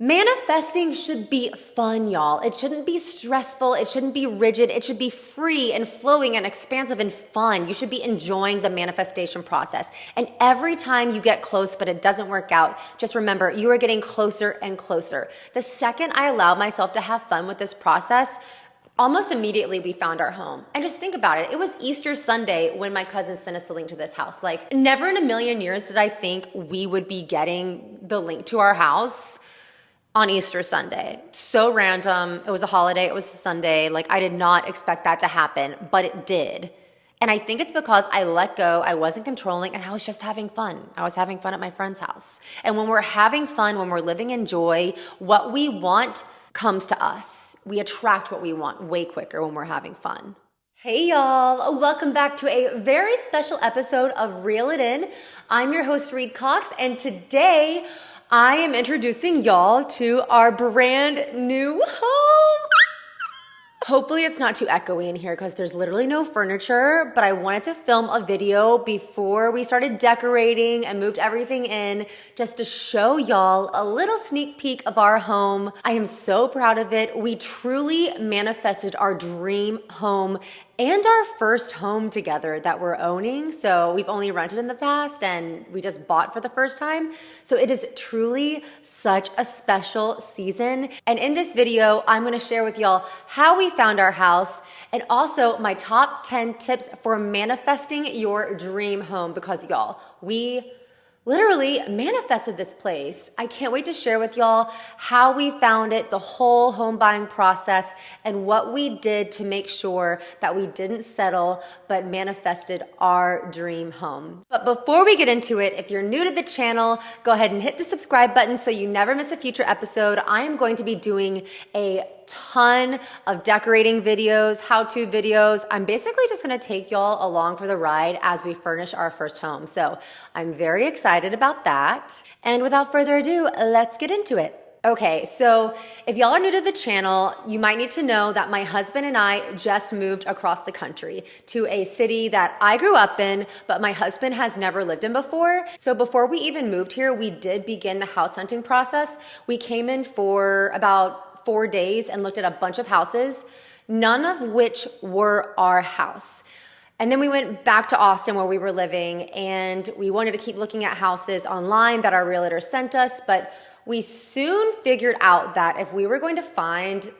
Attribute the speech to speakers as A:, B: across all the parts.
A: Manifesting should be fun, y'all. It shouldn't be stressful. It shouldn't be rigid. It should be free and flowing and expansive and fun. You should be enjoying the manifestation process. And every time you get close, but it doesn't work out, just remember you are getting closer and closer. The second I allowed myself to have fun with this process, almost immediately we found our home. And just think about it. It was Easter Sunday when my cousin sent us the link to this house. Like, never in a million years did I think we would be getting the link to our house on Easter Sunday. So random. It was a holiday. It was a Sunday. Like, I did not expect that to happen, but it did. And I think it's because I let go, I wasn't controlling, and I was just having fun. I was having fun at my friend's house. And when we're having fun, when we're living in joy, what we want comes to us. We attract what we want way quicker when we're having fun. Hey y'all, welcome back to a very special episode of Reel It In. I'm your host, Reed Cox, and today I am introducing y'all to our brand new home. Hopefully it's not too echoey in here because there's literally no furniture, but I wanted to film a video before we started decorating and moved everything in just to show y'all a little sneak peek of our home. I am so proud of it. We truly manifested our dream home and our first home together that we're owning. So we've only rented in the past and we just bought for the first time. So it is truly such a special season. And in this video, I'm gonna share with y'all how we found our house and also my top 10 tips for manifesting your dream home, because y'all, we literally manifested this place. I can't wait to share with y'all how we found it, the whole home buying process, and what we did to make sure that we didn't settle, but manifested our dream home. But before we get into it, if you're new to the channel, go ahead and hit the subscribe button so you never miss a future episode. I am going to be doing a ton of decorating videos, how-to videos. I'm basically just gonna take y'all along for the ride as we furnish our first home. So I'm very excited about that. And without further ado, let's get into it. Okay, so if y'all are new to the channel, you might need to know that my husband and I just moved across the country to a city that I grew up in, but my husband has never lived in before. So before we even moved here, we did begin the house hunting process. We came in for about 4 days and looked at a bunch of houses, none of which were our house. And then we went back to Austin where we were living, and we wanted to keep looking at houses online that our realtor sent us, but we soon figured out that if we were going to find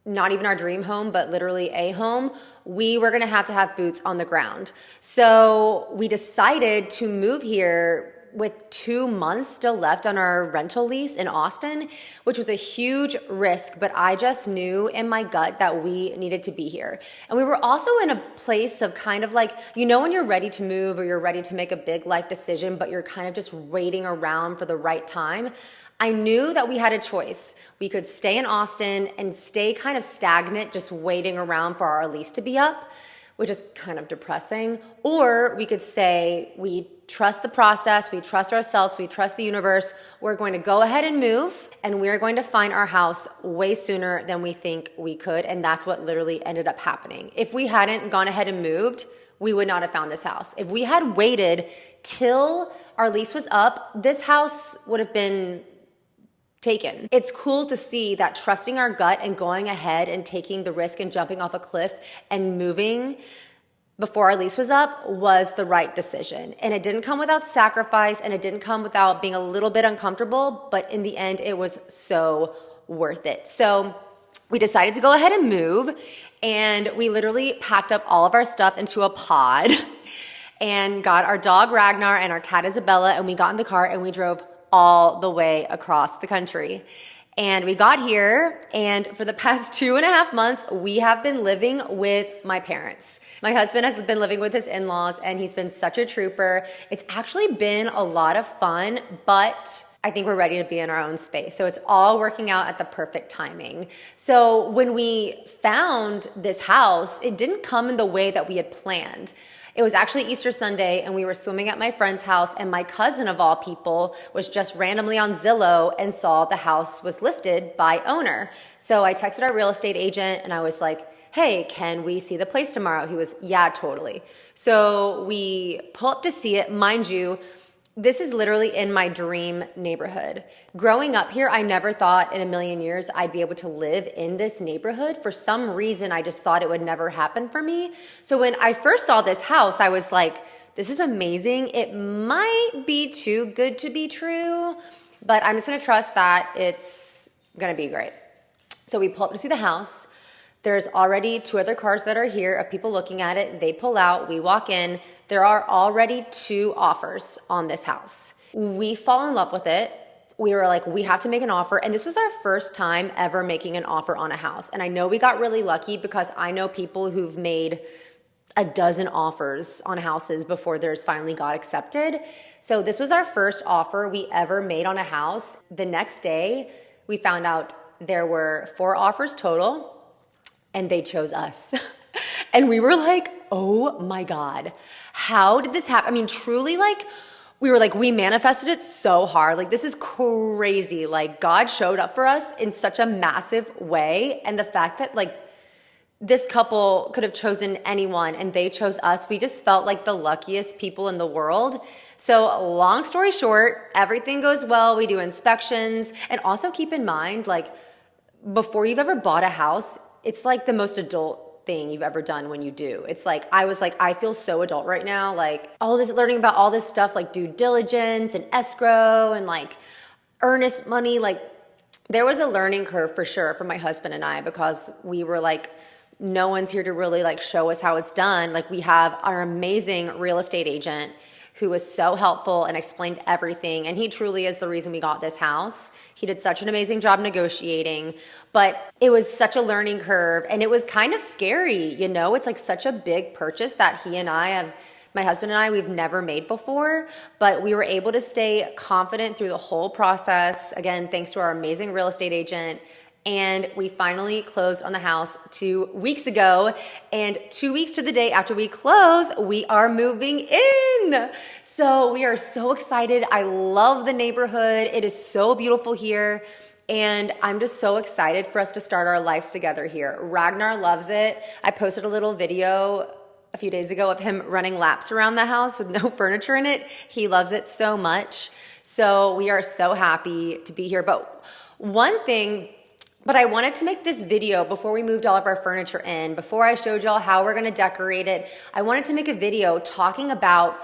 A: not even our dream home, but literally a home, we were gonna have to have boots on the ground. So we decided to move here with 2 months still left on our rental lease in Austin, which was a huge risk, but I just knew in my gut that we needed to be here. And we were also in a place of kind of like, you know, when you're ready to move or you're ready to make a big life decision, but you're kind of just waiting around for the right time. I knew that we had a choice. We could stay in Austin and stay kind of stagnant, just waiting around for our lease to be up, which is kind of depressing. Or we could say, we trust the process, we trust ourselves, we trust the universe. We're going to go ahead and move, and we're going to find our house way sooner than we think we could. And that's what literally ended up happening. If we hadn't gone ahead and moved, we would not have found this house. If we had waited till our lease was up, this house would have been taken. It's cool to see that trusting our gut and going ahead and taking the risk and jumping off a cliff and moving before our lease was up was the right decision. And it didn't come without sacrifice, and it didn't come without being a little bit uncomfortable, but in the end, it was so worth it. So we decided to go ahead and move, and we literally packed up all of our stuff into a pod and got our dog Ragnar and our cat Isabella, and we got in the car and we drove all the way across the country. And we got here, and for the past 2.5 months, we have been living with my parents. My husband has been living with his in-laws, and he's been such a trooper. It's actually been a lot of fun, but I think we're ready to be in our own space. So it's all working out at the perfect timing. So when we found this house, it didn't come in the way that we had planned. It was actually Easter Sunday, and we were swimming at my friend's house, and my cousin of all people was just randomly on Zillow and saw the house was listed by owner. So I texted our real estate agent and I was like, hey, can we see the place tomorrow? He was, yeah, totally. So we pull up to see it. Mind you, This is literally in my dream neighborhood. Growing up here, I never thought in a million years I'd be able to live in this neighborhood. For some reason, I just thought it would never happen for me. So when I first saw this house, I was like, this is amazing. It might be too good to be true, but I'm just gonna trust that it's gonna be great. So we pull up to see the house. There's already 2 other cars that are here of people looking at it. They pull out, we walk in. There are already 2 offers on this house. We fall in love with it. We were like, we have to make an offer. And this was our first time ever making an offer on a house. And I know we got really lucky because I know people who've made a dozen offers on houses before theirs finally got accepted. So this was our first offer we ever made on a house. The next day, we found out there were 4 offers total. And they chose us. And we were like, oh my God, how did this happen? I mean, truly, like, we were like, we manifested it so hard. Like, this is crazy. Like, God showed up for us in such a massive way. And the fact that, like, this couple could have chosen anyone and they chose us, we just felt like the luckiest people in the world. So long story short, everything goes well. We do inspections. And also keep in mind, like, before you've ever bought a house, it's like the most adult thing you've ever done when you do. It's like, I was like, I feel so adult right now. Like all this, learning about all this stuff, like due diligence and escrow and like earnest money. Like there was a learning curve for sure for my husband and I, because we were like, no one's here to really like show us how it's done. Like we have our amazing real estate agent who was so helpful and explained everything. And he truly is the reason we got this house. He did such an amazing job negotiating, but it was such a learning curve and it was kind of scary, you know? It's like such a big purchase that my husband and I, we've never made before, but we were able to stay confident through the whole process. Again, thanks to our amazing real estate agent. And we finally closed on the house 2 weeks ago. And 2 weeks to the day after we close, we are moving in. So we are so excited. I love the neighborhood. It is so beautiful here. And I'm just so excited for us to start our lives together here. Ragnar loves it. I posted a little video a few days ago of him running laps around the house with no furniture in it. He loves it so much. So we are so happy to be here. But I wanted to make this video before we moved all of our furniture in, before I showed y'all how we're gonna decorate it. I wanted to make a video talking about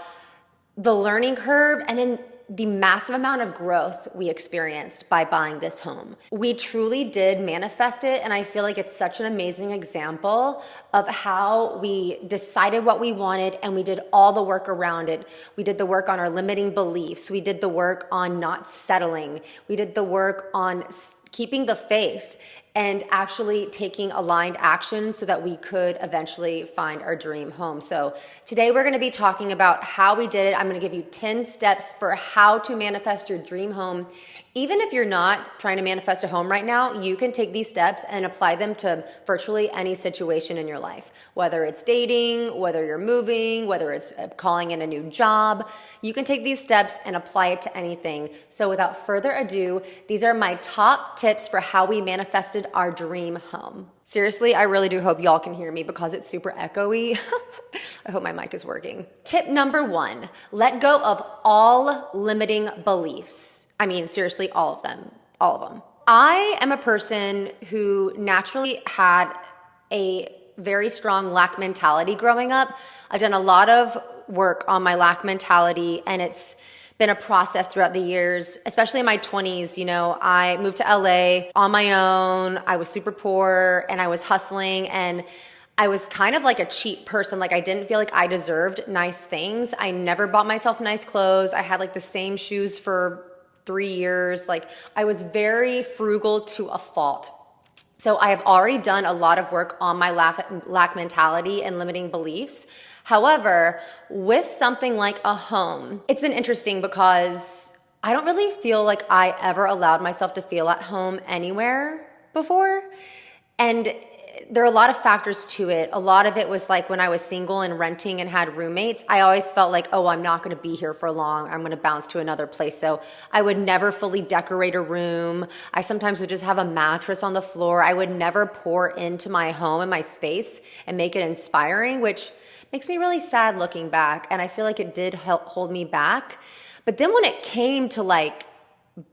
A: the learning curve and then the massive amount of growth we experienced by buying this home. We truly did manifest it, and I feel like it's such an amazing example of how we decided what we wanted and we did all the work around it. We did the work on our limiting beliefs. We did the work on not settling. We did the work on keeping the faith and actually taking aligned action so that we could eventually find our dream home. So today we're gonna be talking about how we did it. I'm gonna give you 10 steps for how to manifest your dream home. Even if you're not trying to manifest a home right now, you can take these steps and apply them to virtually any situation in your life. Whether it's dating, whether you're moving, whether it's calling in a new job, you can take these steps and apply it to anything. So without further ado, these are my top tips for how we manifested our dream home. Seriously, I really do hope y'all can hear me because it's super echoey. I hope my mic is working. Tip number 1, let go of all limiting beliefs. I mean, seriously, all of them. I am a person who naturally had a very strong lack mentality growing up. I've done a lot of work on my lack mentality, and it's been a process throughout the years, especially in my 20s. You know, I moved to LA on my own. I was super poor and I was hustling, and I was kind of like a cheap person. Like I didn't feel like I deserved nice things. I never bought myself nice clothes. I had like the same shoes for 3 years. Like I was very frugal to a fault. So I have already done a lot of work on my lack mentality and limiting beliefs. However, with something like a home, it's been interesting because I don't really feel like I ever allowed myself to feel at home anywhere before. And there are a lot of factors to it. A lot of it was like when I was single and renting and had roommates, I always felt like, oh, I'm not going to be here for long. I'm going to bounce to another place. So I would never fully decorate a room. I sometimes would just have a mattress on the floor. I would never pour into my home and my space and make it inspiring, which makes me really sad looking back. And I feel like it did help hold me back. But then when it came to like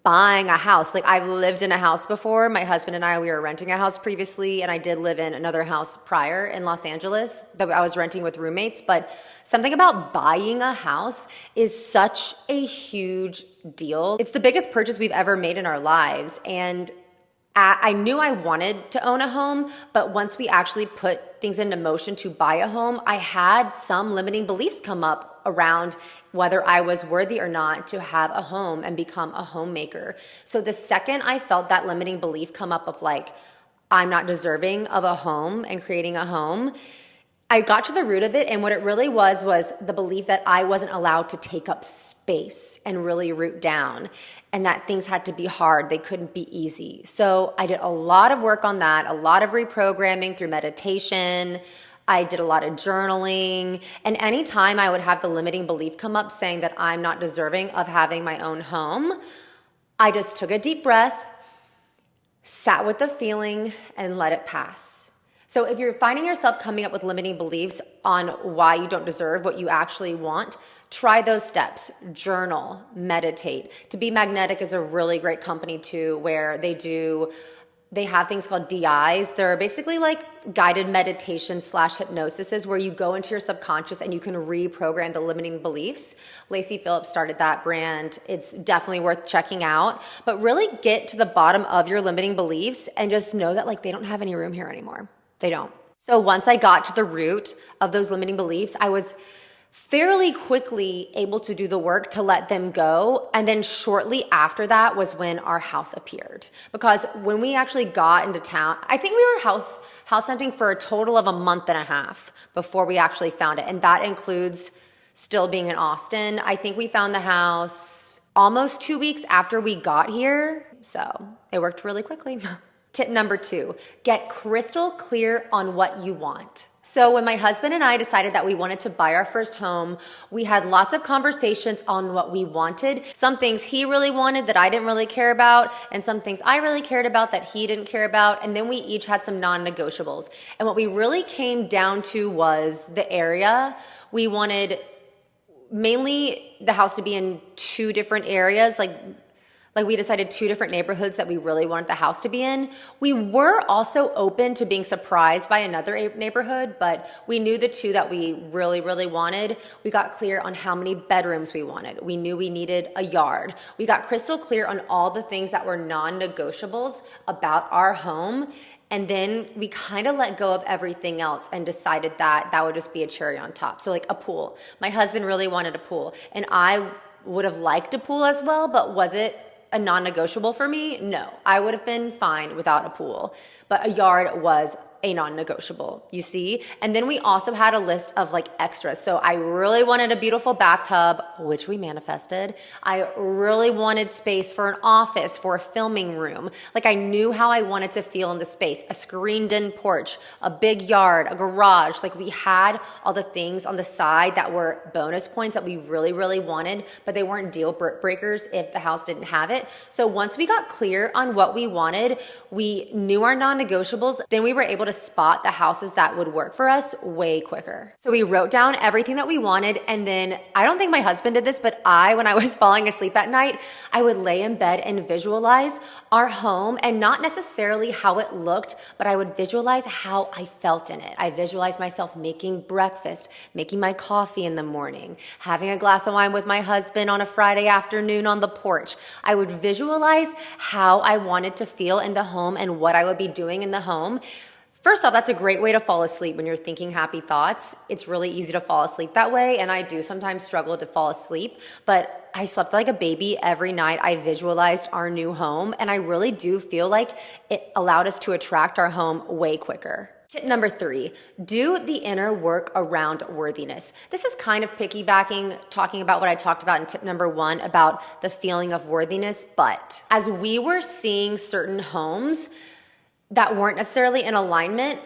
A: buying a house, like I've lived in a house before. My husband and I, we were renting a house previously, and I did live in another house prior in Los Angeles that I was renting with roommates. But something about buying a house is such a huge deal. It's the biggest purchase we've ever made in our lives. And I knew I wanted to own a home, but once we actually put things into motion to buy a home, I had some limiting beliefs come up around whether I was worthy or not to have a home and become a homemaker. So the second I felt that limiting belief come up of like, I'm not deserving of a home and creating a home, I got to the root of it, and what it really was the belief that I wasn't allowed to take up space and really root down, and that things had to be hard. They couldn't be easy. So I did a lot of work on that, a lot of reprogramming through meditation. I did a lot of journaling, and anytime I would have the limiting belief come up saying that I'm not deserving of having my own home, I just took a deep breath, sat with the feeling, and let it pass. So if you're finding yourself coming up with limiting beliefs on why you don't deserve what you actually want, try those steps. Journal, meditate. To Be Magnetic is a really great company too, where they have things called DIs. They're basically like guided meditation / hypnosis where you go into your subconscious and you can reprogram the limiting beliefs. Lacey Phillips started that brand. It's definitely worth checking out, but really get to the bottom of your limiting beliefs and just know that like they don't have any room here anymore. They don't. So once I got to the root of those limiting beliefs, I was fairly quickly able to do the work to let them go. And then shortly after that was when our house appeared. Because when we actually got into town, I think we were house hunting for a total of a month and a half before we actually found it. And that includes still being in Austin. I think we found the house almost 2 weeks after we got here. So it worked really quickly. Tip number 2, get crystal clear on what you want. So when my husband and I decided that we wanted to buy our first home, we had lots of conversations on what we wanted. Some things he really wanted that I didn't really care about, and some things I really cared about that he didn't care about. And then we each had some non-negotiables. And what we really came down to was the area. We wanted mainly the house to be in 2 different areas, like we decided 2 different neighborhoods that we really wanted the house to be in. We were also open to being surprised by another neighborhood, but we knew the 2 that we really, really wanted. We got clear on how many bedrooms we wanted. We knew we needed a yard. We got crystal clear on all the things that were non-negotiables about our home. And then we kind of let go of everything else and decided that that would just be a cherry on top. So like a pool. My husband really wanted a pool, and I would have liked a pool as well, but was it a non-negotiable for me? No, I would have been fine without a pool, but a yard was a non-negotiable, you see? And then we also had a list of like extras. So I really wanted a beautiful bathtub, which we manifested. I really wanted space for an office, for a filming room. Like I knew how I wanted to feel in the space, a screened-in porch, a big yard, a garage. Like we had all the things on the side that were bonus points that we really, really wanted, but they weren't deal breakers if the house didn't have it. So once we got clear on what we wanted, we knew our non-negotiables, then we were able to spot the houses that would work for us way quicker. So we wrote down everything that we wanted, and then I don't think my husband did this, but when I was falling asleep at night, I would lay in bed and visualize our home, and not necessarily how it looked, but I would visualize how I felt in it. I visualized myself making breakfast, making my coffee in the morning, having a glass of wine with my husband on a Friday afternoon on the porch. I would visualize how I wanted to feel in the home and what I would be doing in the home. First off, that's a great way to fall asleep when you're thinking happy thoughts. It's really easy to fall asleep that way, and I do sometimes struggle to fall asleep, but I slept like a baby every night. I visualized our new home, and I really do feel like it allowed us to attract our home way quicker. Tip number 3, do the inner work around worthiness. This is kind of piggybacking, talking about what I talked about in tip number 1 about the feeling of worthiness, but as we were seeing certain homes that weren't necessarily in alignment,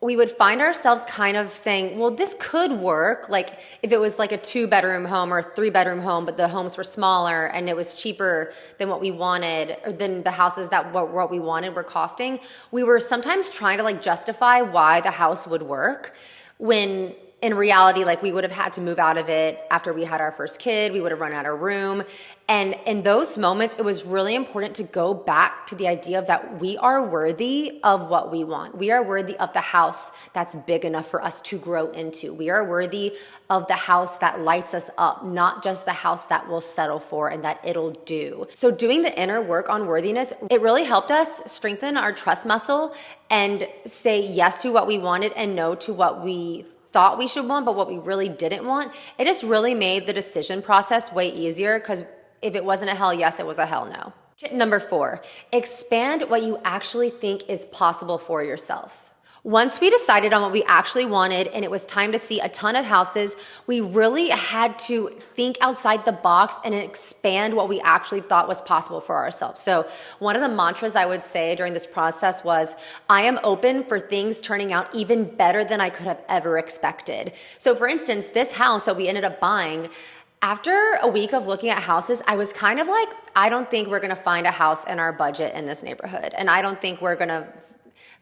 A: we would find ourselves kind of saying, well, this could work. Like if it was like a 2-bedroom home or a 3-bedroom home, but the homes were smaller and it was cheaper than what we wanted, or than the houses that what we wanted were costing. We were sometimes trying to like justify why the house would work when in reality, like we would have had to move out of it after we had our first kid. We would have run out of room. And in those moments, it was really important to go back to the idea of that we are worthy of what we want. We are worthy of the house that's big enough for us to grow into. We are worthy of the house that lights us up, not just the house that we'll settle for and that it'll do. So doing the inner work on worthiness, it really helped us strengthen our trust muscle and say yes to what we wanted and no to what we thought we should want, but what we really didn't want. It just really made the decision process way easier, because if it wasn't a hell yes, it was a hell no. Tip number 4, expand what you actually think is possible for yourself. Once we decided on what we actually wanted and it was time to see a ton of houses, we really had to think outside the box and expand what we actually thought was possible for ourselves. So one of the mantras I would say during this process was, I am open for things turning out even better than I could have ever expected. So for instance, this house that we ended up buying, after a week of looking at houses, I was kind of like, I don't think we're gonna find a house in our budget in this neighborhood. And I don't think we're gonna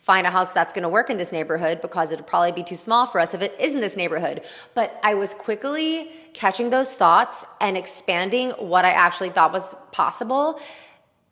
A: find a house that's going to work in this neighborhood, because it'd probably be too small for us if it is in this neighborhood. But I was quickly catching those thoughts and expanding what I actually thought was possible,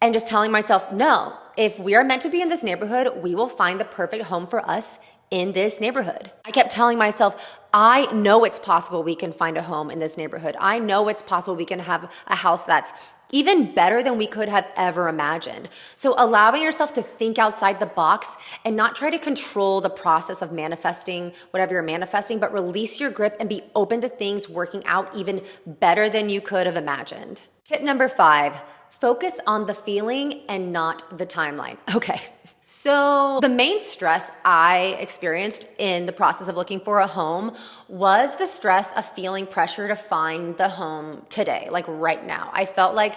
A: and just telling myself, no, if we are meant to be in this neighborhood, we will find the perfect home for us in this neighborhood. I kept telling myself, I know it's possible we can find a home in this neighborhood. I know it's possible we can have a house that's even better than we could have ever imagined. So allowing yourself to think outside the box and not try to control the process of manifesting whatever you're manifesting, but release your grip and be open to things working out even better than you could have imagined. Tip number 5, focus on the feeling and not the timeline. Okay. So the main stress I experienced in the process of looking for a home was the stress of feeling pressure to find the home today, like right now. I felt like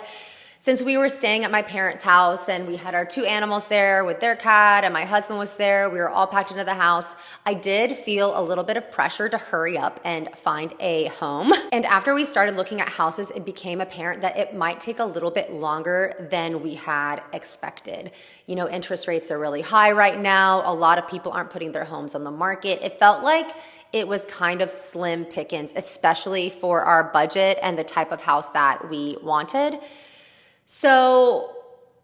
A: since we were staying at my parents' house and we had our 2 animals there with their cat and my husband was there, we were all packed into the house, I did feel a little bit of pressure to hurry up and find a home. And after we started looking at houses, it became apparent that it might take a little bit longer than we had expected. You know, interest rates are really high right now. A lot of people aren't putting their homes on the market. It felt like it was kind of slim pickings, especially for our budget and the type of house that we wanted. So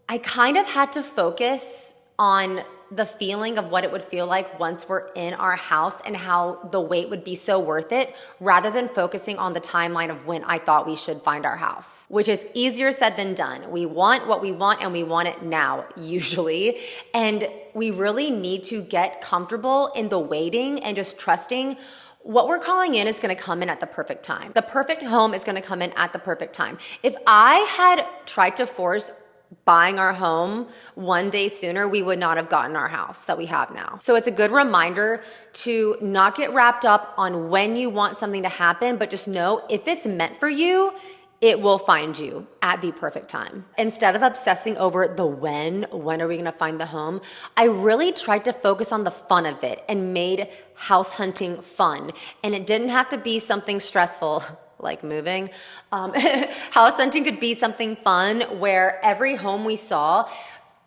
A: I kind of had to focus on the feeling of what it would feel like once we're in our house and how the wait would be so worth it, rather than focusing on the timeline of when I thought we should find our house, which is easier said than done. We want what we want and we want it now, usually. And we really need to get comfortable in the waiting and just trusting what we're calling in is going to come in at the perfect time. The perfect home is going to come in at the perfect time. If I had tried to force buying our home one day sooner, we would not have gotten our house that we have now. So it's a good reminder to not get wrapped up on when you want something to happen, but just know if it's meant for you, it will find you at the perfect time. Instead of obsessing over the when are we gonna find the home, I really tried to focus on the fun of it and made house hunting fun. And it didn't have to be something stressful like moving. House hunting could be something fun where every home we saw,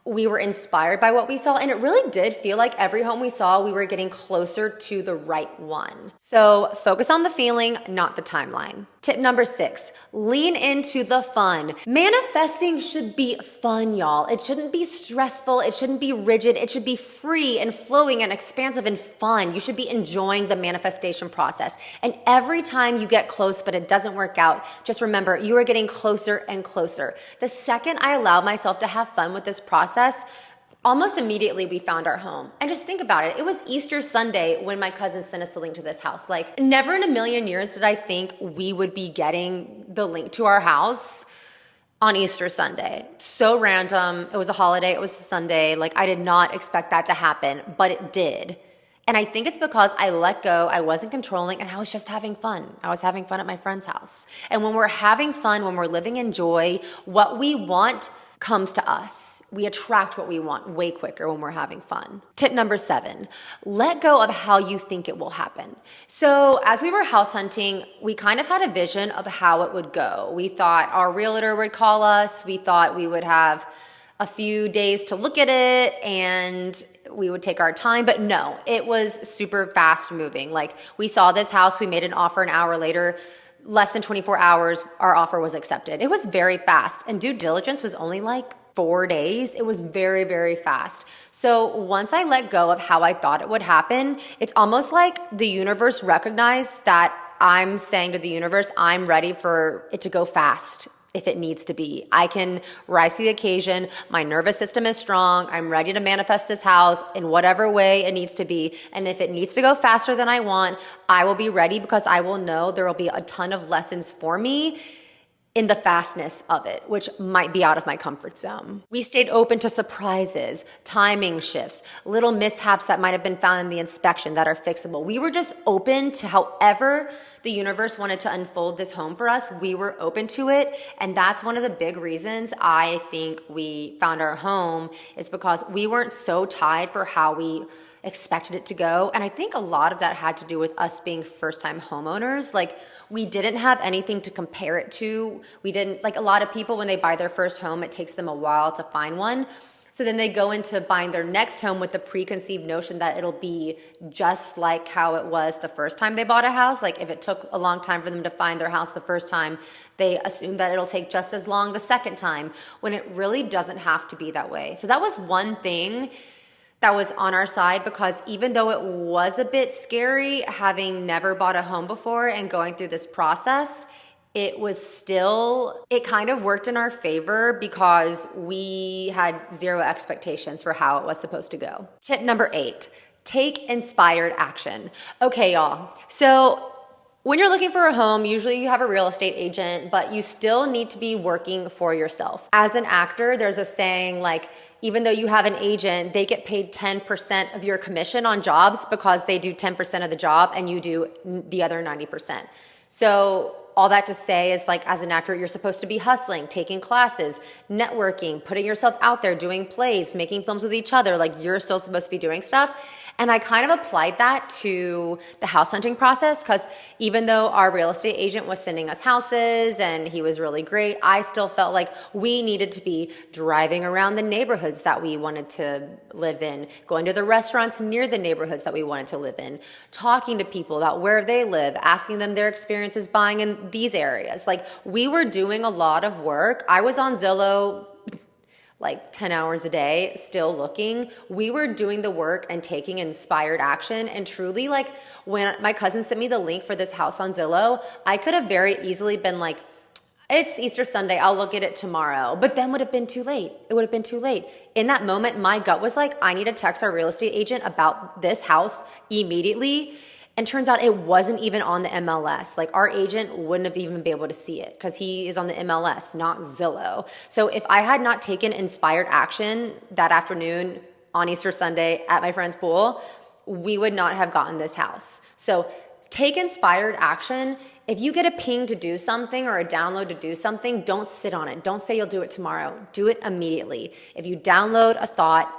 A: we were inspired by what we saw, and it really did feel like every home we saw, we were getting closer to the right one. So focus on the feeling, not the timeline. Tip number 6, lean into the fun. Manifesting should be fun, y'all. It shouldn't be stressful. It shouldn't be rigid. It should be free and flowing and expansive and fun. You should be enjoying the manifestation process. And every time you get close, but it doesn't work out, just remember you are getting closer and closer. The second I allowed myself to have fun with this process, almost immediately we found our home. And just think about it. It was Easter Sunday when my cousin sent us the link to this house. Like, never in a million years did I think we would be getting the link to our house on Easter Sunday. So random. It was a holiday. It was a Sunday. Like, I did not expect that to happen, but it did. And I think it's because I let go, I wasn't controlling, and I was just having fun. I was having fun at my friend's house. And when we're having fun, when we're living in joy, what we want comes to us. We attract what we want way quicker when we're having fun. Tip number 7, let go of how you think it will happen. So as we were house hunting, we kind of had a vision of how it would go. We thought our realtor would call us. We thought we would have a few days to look at it and we would take our time. But no, it was super fast moving. Like, we saw this house, we made an offer an hour later, less than 24 hours, our offer was accepted. It was very fast, and due diligence was only like 4 days. It was very, very fast. So once I let go of how I thought it would happen, it's almost like the universe recognized that I'm saying to the universe, I'm ready for it to go fast if it needs to be. I can rise to the occasion. My nervous system is strong. I'm ready to manifest this house in whatever way it needs to be. And if it needs to go faster than I want, I will be ready, because I will know there will be a ton of lessons for me in the fastness of it, which might be out of my comfort zone. We stayed open to surprises, timing shifts, little mishaps that might have been found in the inspection that are fixable. We were just open to however the universe wanted to unfold this home for us. We were open to it. And that's one of the big reasons I think we found our home, is because we weren't so tied for how we expected it to go. And I think a lot of that had to do with us being first-time homeowners. Like, we didn't have anything to compare it to. We didn't, like a lot of people, when they buy their first home, it takes them a while to find one. So then they go into buying their next home with the preconceived notion that it'll be just like how it was the first time they bought a house. Like, if it took a long time for them to find their house the first time, they assume that it'll take just as long the second time, when it really doesn't have to be that way. So that was one thing that was on our side, because even though it was a bit scary having never bought a home before and going through this process, it kind of worked in our favor, because we had zero expectations for how it was supposed to go. Tip number 8, take inspired action. Okay, y'all. So when you're looking for a home, usually you have a real estate agent, but you still need to be working for yourself. As an actor, there's a saying like, even though you have an agent, they get paid 10% of your commission on jobs, because they do 10% of the job and you do the other 90%. So all that to say is, like, as an actor, you're supposed to be hustling, taking classes, networking, putting yourself out there, doing plays, making films with each other. Like, you're still supposed to be doing stuff. And I kind of applied that to the house hunting process, because even though our real estate agent was sending us houses and he was really great, I still felt like we needed to be driving around the neighborhoods that we wanted to live in, going to the restaurants near the neighborhoods that we wanted to live in, talking to people about where they live, asking them their experiences buying in these areas. Like, we were doing a lot of work. I was on Zillow like 10 hours a day, still looking. We were doing the work and taking inspired action. And truly, like, when my cousin sent me the link for this house on Zillow, I could have very easily been like, it's Easter Sunday, I'll look at it tomorrow. But then would have been too late. It would have been too late. In that moment, my gut was like, I need to text our real estate agent about this house immediately. And turns out it wasn't even on the MLS. Like, our agent wouldn't have even been able to see it, because he is on the MLS, not Zillow. So if I had not taken inspired action that afternoon on Easter Sunday at my friend's pool, we would not have gotten this house. So take inspired action. If you get a ping to do something or a download to do something, don't sit on it. Don't say you'll do it tomorrow. Do it immediately. If you download a thought,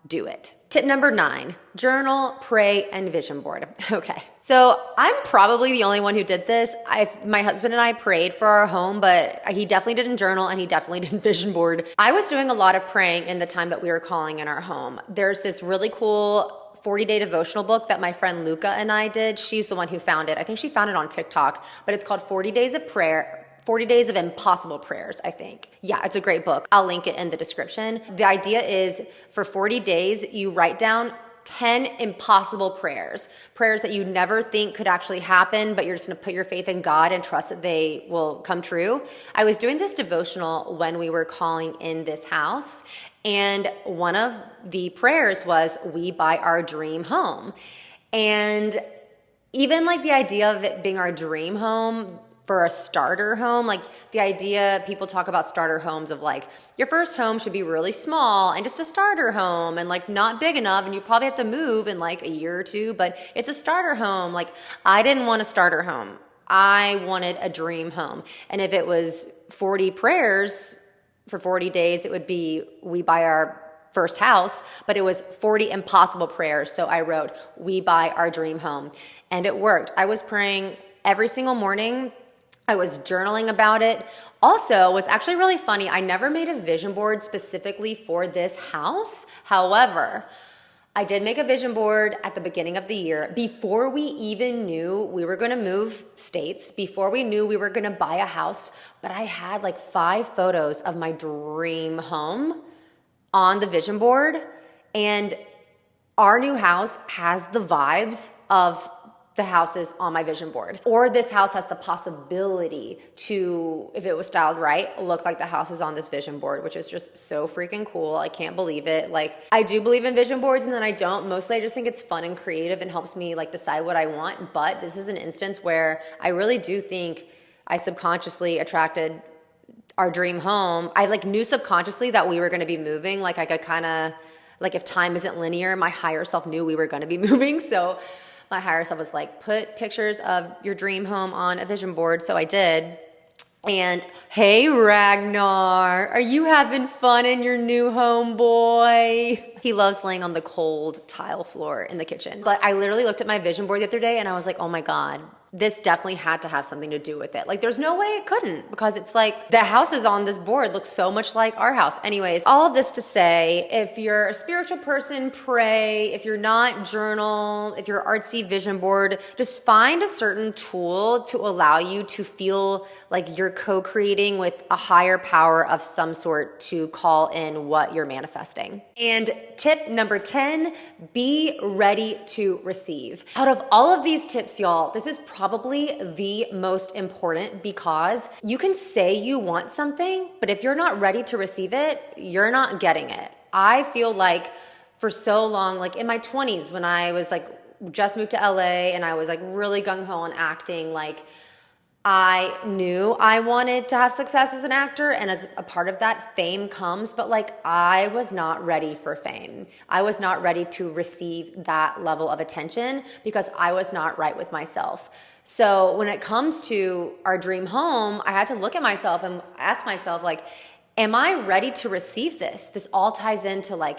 A: do it. Tip number 9, journal, pray, and vision board. Okay, so I'm probably the only one who did this. My husband and I prayed for our home, but he definitely didn't journal and he definitely didn't vision board. I was doing a lot of praying in the time that we were calling in our home. There's this really cool 40-day devotional book that my friend Luca and I did. She's the one who found it. I think she found it on TikTok, but it's called 40 Days of Prayer. 40 Days of Impossible Prayers, I think. Yeah, it's a great book. I'll link it in the description. The idea is, for 40 days, you write down 10 impossible prayers that you never think could actually happen, but you're just gonna put your faith in God and trust that they will come true. I was doing this devotional when we were calling in this house, and one of the prayers was, we buy our dream home. And even like the idea of it being our dream home, for a starter home, like the idea, people talk about starter homes of like, your first home should be really small and just a starter home and like not big enough, and you probably have to move in like a year or two, but it's a starter home. Like, I didn't want a starter home. I wanted a dream home. And if it was 40 prayers for 40 days, it would be, we buy our first house, but it was 40 impossible prayers. So I wrote, we buy our dream home. And it worked. I was praying every single morning I was journaling about it. Also, what's actually really funny, I never made a vision board specifically for this house. However, I did make a vision board at the beginning of the year before we even knew we were going to move states, before we knew we were going to buy a house. But I had like 5 photos of my dream home on the vision board. And our new house has the vibes of the houses on my vision board. Or this house has the possibility to, if it was styled right, look like the houses on this vision board, which is just so freaking cool. I can't believe it. Like, I do believe in vision boards and then I don't. Mostly I just think it's fun and creative and helps me like decide what I want. But this is an instance where I really do think I subconsciously attracted our dream home. I like knew subconsciously that we were going to be moving. Like I could kind of, like if time isn't linear, my higher self knew we were going to be moving. So my higher self was like, put pictures of your dream home on a vision board. So I did. And hey, Ragnar, are you having fun in your new home, boy? He loves laying on the cold tile floor in the kitchen. But I literally looked at my vision board the other day and I was like, oh my God, this definitely had to have something to do with it. Like, there's no way it couldn't, because it's like the houses on this board look so much like our house. Anyways, all of this to say, if you're a spiritual person, pray. If you're not, journal. If you're artsy, vision board. Just find a certain tool to allow you to feel like you're co-creating with a higher power of some sort to call in what you're manifesting. And tip number 10, be ready to receive. Out of all of these tips, y'all, this is probably the most important, because you can say you want something, but if you're not ready to receive it, you're not getting it. I feel like for so long, like in my 20s, when I was like just moved to LA and I was like really gung-ho on acting, like I knew I wanted to have success as an actor, and as a part of that, fame comes, but like I was not ready for fame. I was not ready to receive that level of attention because I was not right with myself. So when it comes to our dream home, I had to look at myself and ask myself, like, am I ready to receive this? This all ties into like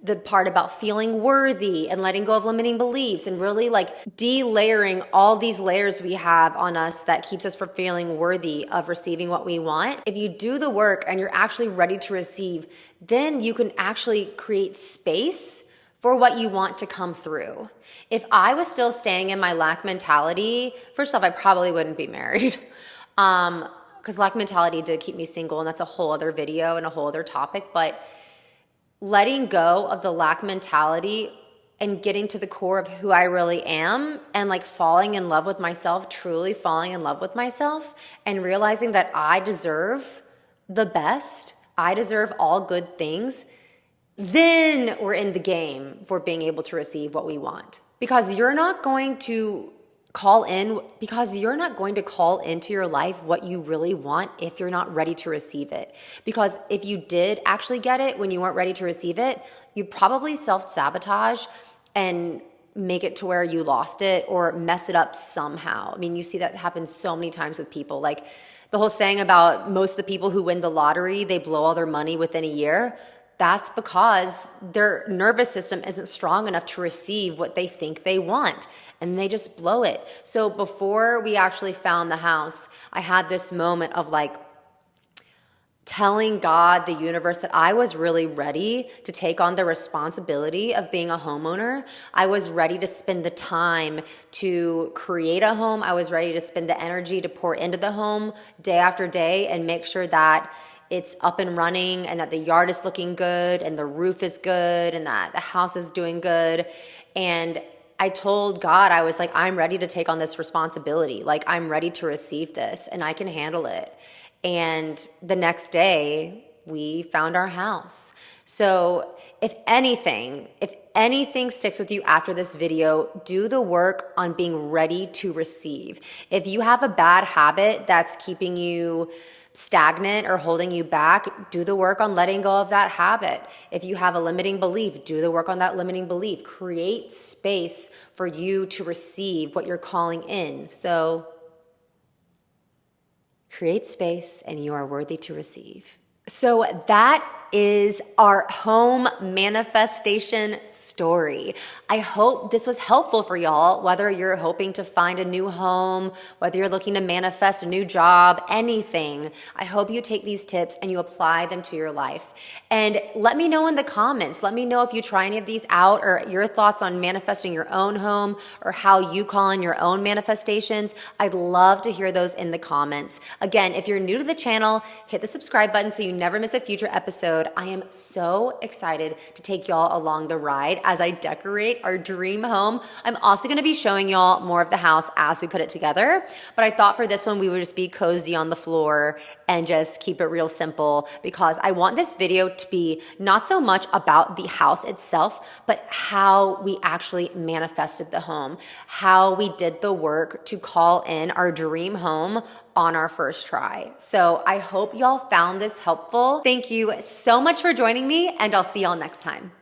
A: the part about feeling worthy and letting go of limiting beliefs and really like de-layering all these layers we have on us that keeps us from feeling worthy of receiving what we want. If you do the work and you're actually ready to receive, then you can actually create space for what you want to come through. If I was still staying in my lack mentality, first off, I probably wouldn't be married. Because lack mentality did keep me single, and that's a whole other video and a whole other topic. But letting go of the lack mentality and getting to the core of who I really am, and like falling in love with myself, truly falling in love with myself, and realizing that I deserve the best, I deserve all good things, then we're in the game for being able to receive what we want. Because you're not going to call into your life what you really want if you're not ready to receive it. Because if you did actually get it when you weren't ready to receive it, you'd probably self-sabotage and make it to where you lost it or mess it up somehow. I mean, you see that happen so many times with people. Like the whole saying about most of the people who win the lottery, they blow all their money within a year. That's because their nervous system isn't strong enough to receive what they think they want, and they just blow it. So before we actually found the house, I had this moment of like telling God, the universe, that I was really ready to take on the responsibility of being a homeowner. I was ready to spend the time to create a home. I was ready to spend the energy to pour into the home day after day and make sure that it's up and running and that the yard is looking good and the roof is good and that the house is doing good. And I told God, I was like, I'm ready to take on this responsibility. Like, I'm ready to receive this and I can handle it. And the next day we found our house. So if anything sticks with you after this video, do the work on being ready to receive. If you have a bad habit that's keeping you stagnant or holding you back, do the work on letting go of that habit. If you have a limiting belief, do the work on that limiting belief. Create space for you to receive what you're calling in. So create space and you are worthy to receive. So that is our home manifestation story. I hope this was helpful for y'all, whether you're hoping to find a new home, whether you're looking to manifest a new job, anything. I hope you take these tips and you apply them to your life. And let me know in the comments. Let me know if you try any of these out, or your thoughts on manifesting your own home, or how you call in your own manifestations. I'd love to hear those in the comments. Again, if you're new to the channel, hit the subscribe button so you never miss a future episode. I am so excited to take y'all along the ride as I decorate our dream home. I'm also going to be showing y'all more of the house as we put it together, but I thought for this one we would just be cozy on the floor and just keep it real simple, because I want this video to be not so much about the house itself, but how we actually manifested the home, how we did the work to call in our dream home on our first try. So I hope y'all found this helpful. Thank you so much for joining me, and I'll see y'all next time.